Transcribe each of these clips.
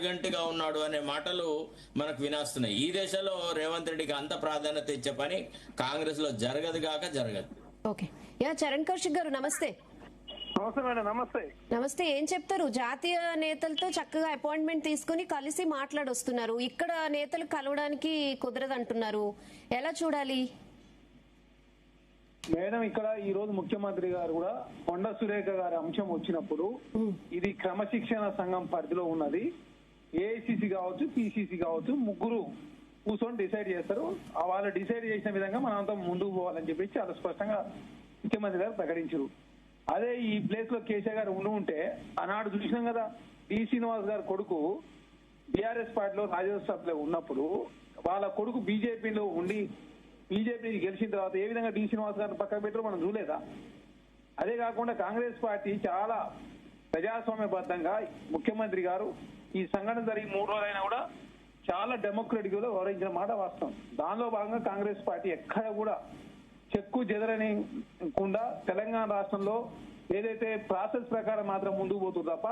ఆరగంటగా ఉన్నాడు అనే మాటలు మనకు వినాస్తున్నాయి. ఈ దేశంలో రేవంత్ రెడ్డికి అంత ప్రాధాన్యత ఇచ్చే పని కాంగ్రెస్ లో జరగదు కాక జరగదు. ఓకే, చరణ్ కౌశిక్ గారు నమస్తే. నమస్తే మేడం. నమస్తే. నమస్తే. ఏం చెప్తారు? జాతీయ నేతలతో చక్కగా అపాయింట్మెంట్ తీసుకుని కలిసి మాట్లాడొస్తున్నారు, ఇక్కడ నేతలు కలవడానికి కుదరదు అంటున్నారు, ఎలా చూడాలి? మేడం, ఇక్కడ ఈ రోజు ముఖ్యమంత్రి గారు కూడా కొండ సురేఖ గారి అంశం వచ్చినప్పుడు ఇది క్రమశిక్షణ సంఘం పరిధిలో ఉన్నది. ఏఐసిసి కావచ్చు, పిసిసి కావచ్చు, ముగ్గురు కూర్చొని డిసైడ్ చేస్తారు. వాళ్ళు డిసైడ్ చేసిన విధంగా మనంతా ముందుకు పోవాలని చెప్పి చాలా స్పష్టంగా ముఖ్యమంత్రి గారు ప్రకటించారు. అదే ఈ ప్లేస్ లో కేసీఆర్ గారు ఉంటే ఆనాడు చూసినాం కదా, డి శ్రీనివాస్ గారి కొడుకు బీఆర్ఎస్ పార్టీలో రాజ్యసభలో ఉన్నప్పుడు వాళ్ళ కొడుకు బీజేపీలో ఉండి బీజేపీ గెలిచిన తర్వాత ఏ విధంగా డి శ్రీనివాస్ గారిని పక్కకు పెట్టారో మనం చూడలేదా? అదే కాకుండా కాంగ్రెస్ పార్టీ చాలా ప్రజాస్వామ్యబద్ధంగా ముఖ్యమంత్రి గారు ఈ సంఘటన జరిగి 3 రోజులైనా కూడా చాలా డెమోక్రటిక్ గా వ్యవహరించిన మాట వాస్తవం. దానిలో భాగంగా కాంగ్రెస్ పార్టీ ఎక్కడ కూడా చెక్కు చెదరనికుండా తెలంగాణ రాష్ట్రంలో ఏదైతే ప్రాసెస్ ప్రకారం మాత్రం ముందుకు పోతుంది తప్ప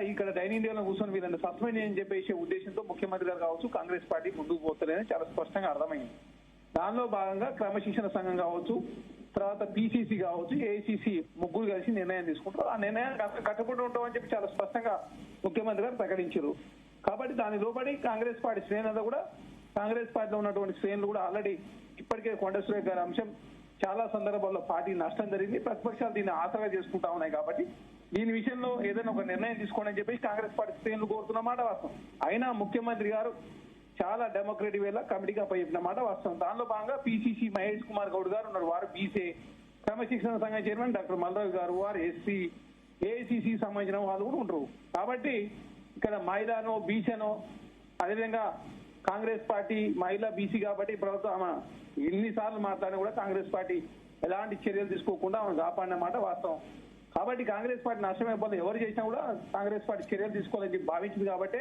ఇక్కడ డైనింగ్ టేబుల్ కూర్చొని వీళ్ళని సస్పెండ్ అని చెప్పేసే ఉద్దేశంతో ముఖ్యమంత్రి గారు కావచ్చు కాంగ్రెస్ పార్టీ ముందుకు పోతుందని చాలా స్పష్టంగా అర్థమైంది. దానిలో భాగంగా క్రమశిక్షణ సంఘం కావచ్చు, తర్వాత పిసిసి కావచ్చు, ఏఐసిసి ముగ్గురు కలిసి నిర్ణయం తీసుకుంటారు. ఆ నిర్ణయాన్ని కట్టుబడి ఉంటామని చెప్పి చాలా స్పష్టంగా ముఖ్యమంత్రి గారు ప్రకటించారు. కాబట్టి దాని లోబడి కాంగ్రెస్ పార్టీ శ్రేణులు కూడా కాంగ్రెస్ పార్టీలో ఉన్నటువంటి శ్రేణులు కూడా ఆల్రెడీ ఇప్పటికే కొండ సురేఖ గారి అంశం చాలా సందర్భాల్లో పార్టీ నష్టం జరిగింది, ప్రతిపక్షాలు దీన్ని ఆసరా చేసుకుంటా ఉన్నాయి. కాబట్టి దీని విషయంలో ఏదైనా ఒక నిర్ణయం తీసుకోండి అని చెప్పేసి కాంగ్రెస్ పార్టీ శ్రేణులు కోరుతున్న మాట వాస్తవం. అయినా ముఖ్యమంత్రి గారు చాలా డెమోక్రటిక్ వేళ కమిటీగా చెప్పిన మాట వాస్తవం. దానిలో భాగంగా పిసిసి మహేష్ కుమార్ గౌడ్ గారు ఉన్నారు, వారు బీసీ క్రమశిక్షణ సంఘం చైర్మన్ డాక్టర్ మల్రావు గారు వారు ఎస్సీ, ఏఐసిసి సంబంధించిన వాళ్ళు కూడా ఉంటారు. కాబట్టి ఇక్కడ మహిళనో బీసీనో అదేవిధంగా కాంగ్రెస్ పార్టీ మహిళా బీసీ కాబట్టి ప్రభుత్వం ఆమె ఎన్నిసార్లు మాట్లాడినా కూడా కాంగ్రెస్ పార్టీ ఎలాంటి చర్యలు తీసుకోకుండా ఆమె కాపాడిన మాట వాస్తవం. కాబట్టి కాంగ్రెస్ పార్టీ నష్టమైపోతుంది, ఎవరు చేసినా కూడా కాంగ్రెస్ పార్టీ చర్యలు తీసుకోవాలని చెప్పి భావించింది. కాబట్టి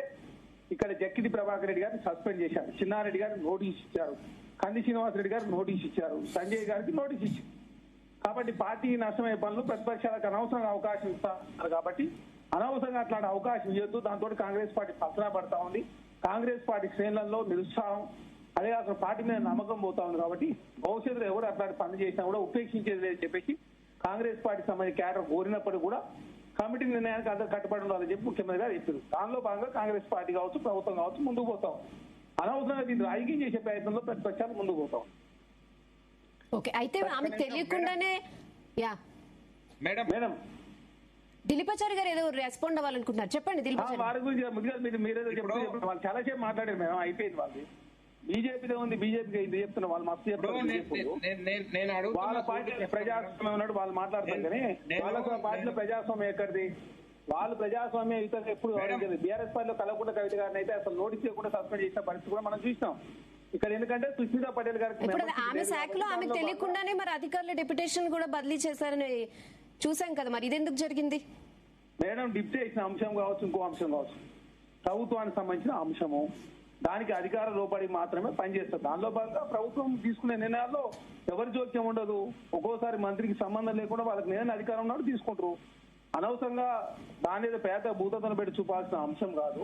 ఇక్కడ జక్కిడి ప్రభాకర్ రెడ్డి గారిని సస్పెండ్ చేశారు, చిన్నారెడ్డి గారికి నోటీస్ ఇచ్చారు, కంది శ్రీనివాస్ రెడ్డి గారికి నోటీస్ ఇచ్చారు, సంజయ్ గారికి నోటీస్ ఇచ్చారు. కాబట్టి పార్టీ నష్టమయ్యే పనులు ప్రతిపక్షాలకు అనవసరంగా అవకాశం ఇస్తారు. కాబట్టి అనవసరంగా అట్లాంటి అవకాశం ఇవ్వద్దు. దాంతో కాంగ్రెస్ పార్టీ పత్రా పడతా ఉంది. కాంగ్రెస్ పార్టీ శ్రేణులలో నిరుత్సాహం, అదే అక్కడ పార్టీ మీద నమ్మకం పోతా ఉంది. కాబట్టి భవిష్యత్తులో ఎవరు అట్లాంటి పనులు చేసినా కూడా ఉపేక్షించేది లేదని చెప్పేసి కాంగ్రెస్ పార్టీ సంబంధించిన క్యాడర్ కోరినప్పుడు కూడా కమిటీ నిర్ణయానికి అందరూ కట్టుబడి ఉండాలని చెప్పి ముఖ్యమంత్రి గారు చెప్పారు. దానిలో భాగంగా కాంగ్రెస్ పార్టీ కావచ్చు, ప్రభుత్వం కావచ్చు ముందుకు పోతాం. అనవసరంగా దీన్ని రాజకీయం చేసే ప్రయత్నంలో ప్రతిపక్షాలు ముందుకు పోతాం. ఓకే, అయితే ఆమెకు తెలియకుండానే మేడం దిలీపాచారి గారు ఏదో రెస్పాండ్ అవ్వాలనుకుంటున్నారు, చెప్పండి. దిలీపాచారి వారి గురించి మీరేదో చెప్పారు, వాళ్ళు చాలా సేపు మాట్లాడారు మేడం, అయిపోయింది. వాళ్ళు బీజేపీలో ఉంది, బీజేపీకి ఇది చెప్తున్నా, వాళ్ళు మస్తు చెప్తారు. వాళ్ళ పార్టీ ప్రజాస్వామ్యం ఉన్నాడు, వాళ్ళు మాట్లాడతారు. కానీ వాళ్ళ పార్టీలో ప్రజాస్వామ్యం ఎక్కడిది? వాళ్ళు ప్రజాస్వామ్యం ఇతరులు ఎప్పుడు వ్యవహరించలేదు. బీఆర్ఎస్ పార్టీలో కలవకుండా కవిత గారిని అయితే అసలు నోటీస్ చేయకుండా సస్పెండ్ చేసిన పరిస్థితి కూడా మనం చూస్తాం. ఇక్కడ ఎందుకంటే సుస్మితా పటేల్ గారికి ఆమె శాఖలో ఆమెకు తెలియకుండానే మరి అధికారుల డెప్యుటేషన్ కూడా బదిలీ చేశారని చూసాం కదా, మరి ఇది ఎందుకు జరిగింది? మేడం, డిప్యుటేషన్ అంశం కావచ్చు, ఇంకో అంశం కావచ్చు, ప్రభుత్వానికి సంబంధించిన అంశము, దానికి అధికార లోపడి మాత్రమే పనిచేస్తారు. దానిలో భాగంగా ప్రభుత్వం తీసుకునే నిర్ణయాల్లో ఎవరి జోక్యం ఉండదు. ఒక్కోసారి మంత్రికి సంబంధం లేకుండా వాళ్ళకి నేను అధికారం ఉన్నప్పుడు తీసుకుంటారు. అనవసరంగా దాని మీద పేద భూతతను పెట్టి చూపాల్సిన అంశం కాదు.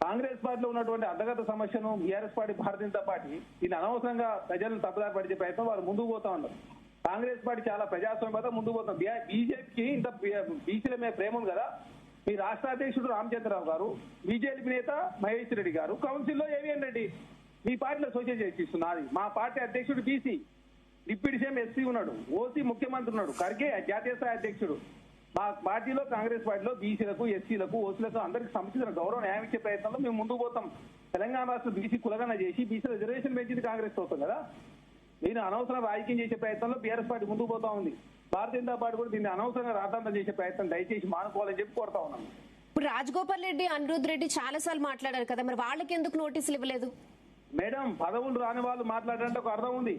కాంగ్రెస్ పార్టీలో ఉన్నటువంటి అంతర్గత సమస్యను BRS party, Bharatiya Janata party దీన్ని అనవసరంగా ప్రజలను తప్పుదారి పడిచే ప్రయత్నం వాళ్ళు ముందుకు పోతా ఉన్నారు. కాంగ్రెస్ పార్టీ చాలా ప్రజాస్వామ్యత ముందుకు పోతాం. బీజేపీకి ఇంత బీసీల మీద ప్రేమ ఉంది కదా. మీ రాష్ట్ర అధ్యక్షుడు రామచంద్రరావు గారు, బీజేపీ నేత మహేష్ రెడ్డి గారు కౌన్సిల్లో ఏవిఎన్ రెడ్డి మీ పార్టీలో సోషల్ చేస్తున్నారు. మా పార్టీ అధ్యక్షుడు బీసీ, డిప్యూటీ సీఎం ఎస్సీ ఉన్నాడు, ఓసీ ముఖ్యమంత్రి ఉన్నాడు, ఖర్గే జాతీయ స్థాయి అధ్యక్షుడు. మా పార్టీలో కాంగ్రెస్ పార్టీలో బీసీలకు, ఎస్సీలకు, ఓసీలకు అందరికి సముచిత గౌరవం న్యాయం ఇచ్చే ప్రయత్నంలో మేము ముందుకు పోతాం. తెలంగాణ రాష్ట్ర బీసీ కులగన చేసి బీసీ రిజర్వేషన్ పెంచింది కాంగ్రెస్ అవుతాం కదా. దీన్ని అనవసరం రాజకీయం చేసే ప్రయత్నంలో బీఆర్ఎస్ పార్టీ ముందుకు పోతా ఉంది. భారతీయ జనతా పార్టీ కూడా దీన్ని అనవసరంగా రాద్ధాంతం చేసే ప్రయత్నం దయచేసి మానుకోవాలని చెప్పి కోరుతా ఉన్నాను. ఇప్పుడు రాజగోపాల్ రెడ్డి, అనిరుద్ రెడ్డి చాలా సార్లు మాట్లాడారు కదా, మరి వాళ్ళకి ఎందుకు నోటీసులు ఇవ్వలేదు? మేడం, పదవులు రాని వాళ్ళు మాట్లాడారంటే ఒక అర్థం ఉంది.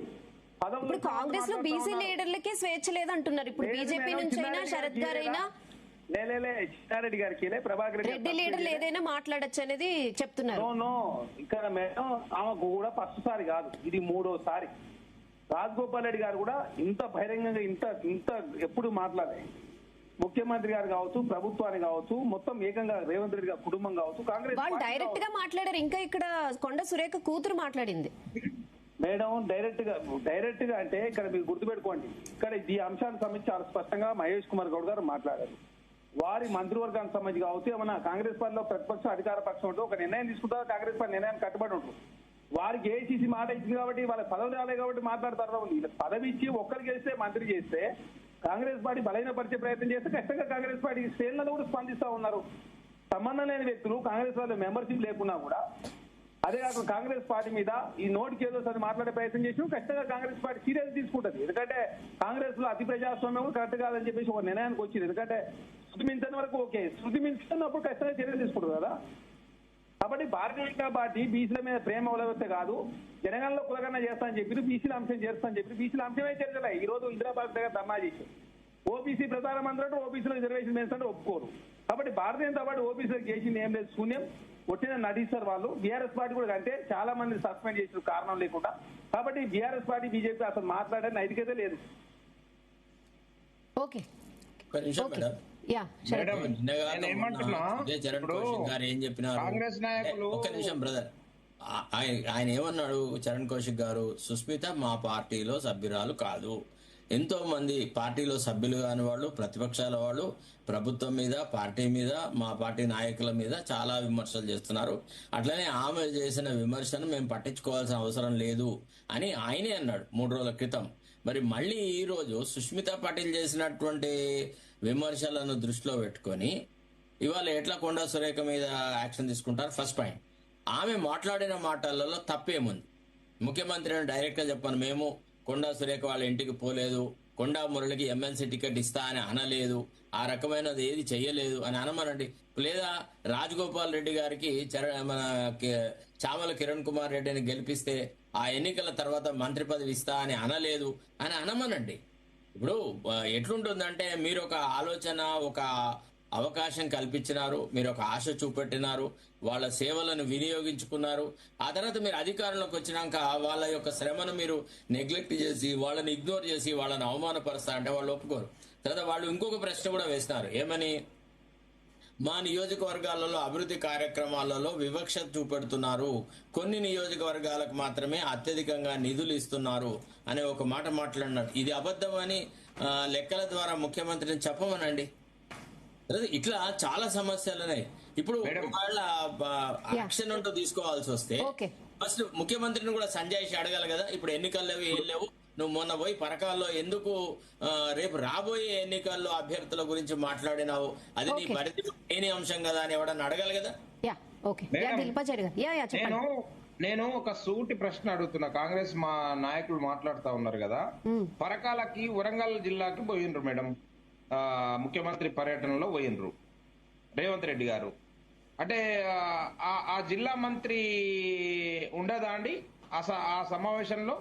ఇప్పుడు కాంగ్రెస్ లో బీసీ లీడర్లకే స్వేచ్ఛ లేదంటున్నారు. ఇప్పుడు బీజేపీ నుంచి అయినా శరత్ గారైనా చిన్నారెడ్డి గారికి ప్రభాకర్ రెడ్డి లీడర్లు ఏదైనా మాట్లాడచ్చు అనేది చెప్తున్నారు. ఇక్కడ మేడం ఆమెకు కూడా ఫస్ట్ సారి కాదు, ఇది 3వ సారి. రాజగోపాల్ రెడ్డి గారు కూడా ఇంత బహిరంగంగా ఇంత ఎప్పుడు మాట్లాడే ముఖ్యమంత్రి గారు కావచ్చు, ప్రభుత్వాన్ని కావచ్చు, మొత్తం ఏకంగా రేవంత్ రెడ్డి గారి కుటుంబం కావచ్చు, కాంగ్రెస్ వాళ్ళు పార్టీ డైరెక్ట్ గా మాట్లాడారు. ఇంకా ఇక్కడ కొండ సురేఖ కూతురు మాట్లాడింది. మేడం డైరెక్ట్ గా అంటే ఇక్కడ మీరు గుర్తుపెట్టుకోండి, ఇక్కడ ఈ అంశానికి సంబంధించి చాలా స్పష్టంగా మహేష్ కుమార్ గౌడ్ గారు మాట్లాడారు. వారి మంత్రివర్గానికి సంబంధించి కావచ్చు, ఏమన్నా కాంగ్రెస్ పార్టీలో ప్రతిపక్షం అధికార పక్షం ఉంటూ ఒక నిర్ణయం తీసుకుంటారు, కాంగ్రెస్ పార్టీ నిర్ణయానికి కట్టుబడి ఉంటుంది. వారికి ఏఐసీసీ మాట ఇచ్చింది కాబట్టి వాళ్ళ పదవి రాలే కాబట్టి మాట్లాడతారు. వీళ్ళకి పదవి ఇచ్చి ఒక్కరికి చేస్తే మంత్రి చేస్తే కాంగ్రెస్ పార్టీ బలహీనపరిచే ప్రయత్నం చేస్తే ఖచ్చితంగా కాంగ్రెస్ పార్టీ శ్రేణులను కూడా స్పందిస్తా ఉన్నారు. సంబంధం లేని వ్యక్తులు కాంగ్రెస్ వాళ్ళ మెంబర్షిప్ లేకున్నా కూడా, అదే కాకుండా కాంగ్రెస్ పార్టీ మీద ఈ నోటికి ఏదో సరే మాట్లాడే ప్రయత్నం చేసి ఖచ్చితంగా కాంగ్రెస్ పార్టీ సీరియస్ తీసుకుంటుంది. ఎందుకంటే కాంగ్రెస్ లో అతి ప్రజాస్వామ్యం కూడా కరెక్ట్ కాదని చెప్పేసి ఒక నిర్ణయానికి వచ్చింది. ఎందుకంటే శృతి మించని వరకు ఓకే, శృతి మించుతున్నప్పుడు ఖచ్చితంగా చర్యలు తీసుకుంటుంది కదా. కాబట్టి భారతీయ జనతా పార్టీ బీసీల మీద ప్రేమ ఉలవెత్తే కాదు, తెలంగాణలో కులగన్న చేస్తానని చెప్పి బీసీల అంశం చేస్తానని చెప్పి బీసీల అంశమే చర్చలే. ఈ రోజు ఇందిరాబాద్ దగ్గర ధర్నా చేశారు. ఓబీసీ ప్రధానం అందరూ ఓబీసీలో రిజర్వేషన్ వేస్తుంటే ఒప్పుకోరు. కాబట్టి భారతీయ జనతా పార్టీ ఓబీసీలకు చేసింది ఏం లేదు, శూన్యం. వచ్చిన నడిస్తారు వాళ్ళు. బీఆర్ఎస్ పార్టీ కూడా అంటే చాలా మంది సస్పెండ్ చేసిన కారణం లేకుండా. కాబట్టి బీఆర్ఎస్ పార్టీ బీజేపీ అసలు మాట్లాడే నైతికత లేదు. ఓకే ఒక నిమిషం మేడం. యా శరత్ మేడం, నేను ఏమంటున్నా, చరణ్ ఇప్పుడు కౌశిక్ గారు ఏం చెప్పినారు? కాంగ్రెస్ నాయకులు ఒక్క నిమిషం బ్రదర్, ఆయన ఏమన్నాడు చరణ్ కౌశిక్ గారు? సుస్మిత మా పార్టీలో సభ్యురాలు కాదు. ఎంతో మంది పార్టీలో సభ్యులు కాని వాళ్ళు, ప్రతిపక్షాల వాళ్ళు ప్రభుత్వం మీద, పార్టీ మీద, మా పార్టీ నాయకుల మీద చాలా విమర్శలు చేస్తున్నారు. అట్లనే ఆమె చేసిన విమర్శను మేము పట్టించుకోవాల్సిన అవసరం లేదు అని ఆయనే అన్నాడు 3 రోజుల క్రితం. మరి మళ్ళీ ఈ రోజు సుష్మితా పాటిల్ చేసినటువంటి విమర్శలను దృష్టిలో పెట్టుకొని ఇవాళ ఎట్లా కొండా సురేఖ మీద యాక్షన్ తీసుకుంటారు? ఫస్ట్ పాయింట్, ఆమె మాట్లాడిన మాటలలో తప్పేముంది? ముఖ్యమంత్రిని డైరెక్ట్ గా చెప్పాను, మేము కొండా సురేఖ వాళ్ళ ఇంటికి పోలేదు, కొండా మురళికి ఎమ్మెల్సీ టికెట్ ఇస్తా అని అనలేదు, ఆ రకమైనది ఏది చెయ్యలేదు అని అనమనండి. లేదా రాజగోపాల్ రెడ్డి గారికి మన చామల కిరణ్ కుమార్ రెడ్డిని గెలిపిస్తే ఆ ఎన్నికల తర్వాత మంత్రి పదవి ఇస్తా అని అనలేదు అని అనమనండి. ఇప్పుడు ఎట్లుంటుందంటే మీరు ఒక ఆలోచన, ఒక అవకాశం కల్పించినారు, మీరు ఒక ఆశ చూపెట్టినారు, వాళ్ళ సేవలను వినియోగించుకున్నారు. ఆ తర్వాత మీరు అధికారంలోకి వచ్చినాక వాళ్ళ యొక్క శ్రమను మీరు నెగ్లెక్ట్ చేసి, వాళ్ళని ఇగ్నోర్ చేసి, వాళ్ళని అవమానపరుస్తా అంటే వాళ్ళు ఒప్పుకోరు. తర్వాత వాళ్ళు ఇంకొక ప్రశ్న కూడా వేస్తున్నారు, ఏమని? మా నియోజకవర్గాలలో అభివృద్ధి కార్యక్రమాలలో వివక్ష చూపెడుతున్నారు, కొన్ని నియోజకవర్గాలకు మాత్రమే అత్యధికంగా నిధులు ఇస్తున్నారు అనే ఒక మాట మాట్లాడినారు. ఇది అబద్ధం అని లెక్కల ద్వారా ముఖ్యమంత్రిని చెప్పమనండి. ఇట్లా చాలా సమస్యలు ఉన్నాయి. ఇప్పుడు ఒకవేళ యాక్షన్ అంటూ తీసుకోవాల్సి వస్తే ఫస్ట్ ముఖ్యమంత్రిని కూడా సంజాయిషి అడగాలి కదా. ఇప్పుడు ఎన్నికలు లేవు, ఏం లేవు, నువ్వు మొన్న పోయి పరకాల్లో ఎందుకు రేపు రాబోయే ఎన్నికల్లో అభ్యర్థుల గురించి మాట్లాడినావు, అది నీ పరిధి లేని అంశం కదా అని ఎవడన్నా అడగాలి కదా. నేను ఒక సూటి ప్రశ్న అడుగుతున్నా. కాంగ్రెస్ మా నాయకులు మాట్లాడుతా ఉన్నారు కదా, పరకాలకి వరంగల్ జిల్లాకి పోయినరు మేడం, ముఖ్యమంత్రి పర్యటనలో పోయినరు రేవంత్ రెడ్డి గారు. అంటే ఆ జిల్లా మంత్రి ఉండదా అండి ఆ సమావేశంలో?